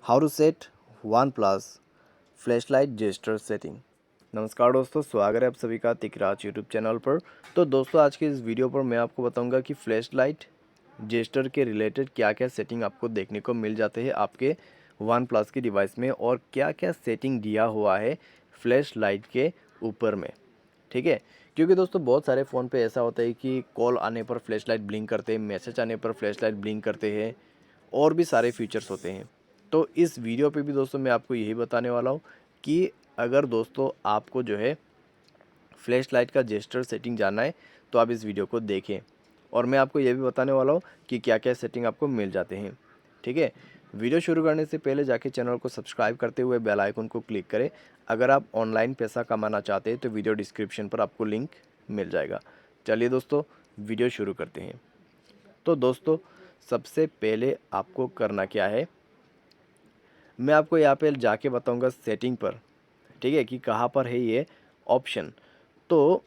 How to set OnePlus flashlight gesture setting. नमस्कार दोस्तों, स्वागत है आप सभी का तिकराज यूट्यूब चैनल पर। तो दोस्तों, आज के इस वीडियो पर मैं आपको बताऊंगा कि फ्लैशलाइट जेस्टर के रिलेटेड क्या क्या सेटिंग आपको देखने को मिल जाते हैं आपके वन प्लस के डिवाइस में, और क्या क्या सेटिंग दिया हुआ है फ्लैशलाइट के ऊपर में। ठीक है, क्योंकि दोस्तों बहुत सारे फ़ोन पे ऐसा होता है कि कॉल आने पर फ्लैशलाइट ब्लिंक करते हैं, मैसेज आने पर फ्लैशलाइट ब्लिंक करते हैं, और भी सारे फीचर्स होते हैं। तो इस वीडियो पे भी दोस्तों मैं आपको यही बताने वाला हूँ कि अगर दोस्तों आपको जो है फ्लैशलाइट का जेस्चर सेटिंग जानना है तो आप इस वीडियो को देखें, और मैं आपको ये भी बताने वाला हूँ कि क्या क्या सेटिंग आपको मिल जाते हैं। ठीक है, वीडियो शुरू करने से पहले जाके चैनल को सब्सक्राइब करते हुए बेल आइकन को क्लिक करें। अगर आप ऑनलाइन पैसा कमाना चाहते हैं तो वीडियो डिस्क्रिप्शन पर आपको लिंक मिल जाएगा। चलिए दोस्तों, वीडियो शुरू करते हैं। तो दोस्तों, सबसे पहले आपको करना क्या है, मैं आपको यहाँ पे जाके बताऊंगा सेटिंग पर। ठीक है, कि कहाँ पर है ये ऑप्शन। तो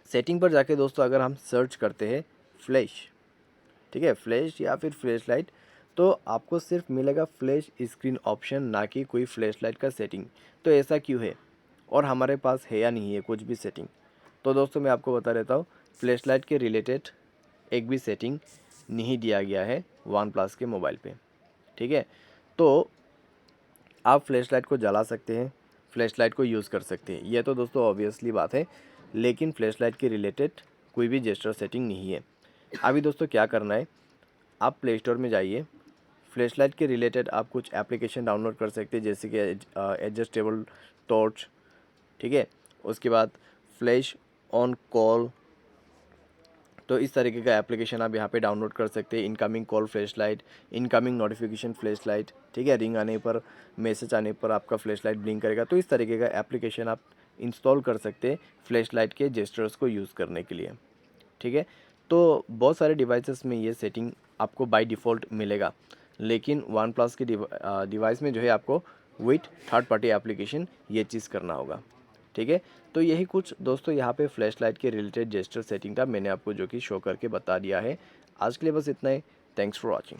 सेटिंग पर जाके दोस्तों अगर हम सर्च करते हैं फ्लैश, ठीक है, फ्लैश या फिर फ्लैश लाइट, तो आपको सिर्फ मिलेगा फ्लैश स्क्रीन ऑप्शन, ना कि कोई फ्लैश लाइट का सेटिंग। तो ऐसा क्यों है, और हमारे पास है या नहीं है कुछ भी सेटिंग। तो दोस्तों मैं आपको बता देता हूँ, फ्लैश लाइट के रिलेटेड एक भी सेटिंग नहीं दिया गया है वन प्लस के मोबाइल पे। ठीक है, तो आप फ्लैशलाइट को जला सकते हैं, फ्लैशलाइट को यूज़ कर सकते हैं, ये तो दोस्तों ऑब्वियसली बात है। लेकिन फ्लैशलाइट के रिलेटेड कोई भी जेस्चर सेटिंग नहीं है। अभी दोस्तों क्या करना है, आप प्ले स्टोर में जाइए, फ्लैशलाइट के रिलेटेड आप कुछ एप्लीकेशन डाउनलोड कर सकते हैं, जैसे कि एडजस्टेबल टॉर्च। ठीक है, उसके बाद फ्लैश ऑन कॉल, तो इस तरीके का एप्लीकेशन आप यहाँ पे डाउनलोड कर सकते हैं। Incoming call flashlight, incoming notification flashlight, ठीक है, रिंग आने पर, मैसेज आने पर आपका फ्लैशलाइट ब्लिंक करेगा। तो इस तरीके का एप्लीकेशन आप इंस्टॉल कर सकते हैं फ्लैशलाइट के जेस्चर्स को यूज़ करने के लिए। ठीक है, तो बहुत सारे डिवाइसेस में ये सेटिंग आपको बाय डिफ़ॉल्ट मिलेगा, लेकिन वन प्लस के डिवाइस में जो है आपको विथ थर्ड पार्टी एप्लीकेशन ये चीज़ करना होगा। ठीक है, तो यही कुछ दोस्तों यहाँ पे फ्लैशलाइट के रिलेटेड जेस्चर सेटिंग था, मैंने आपको जो कि शो करके बता दिया है। आज के लिए बस इतना ही। Thanks for watching.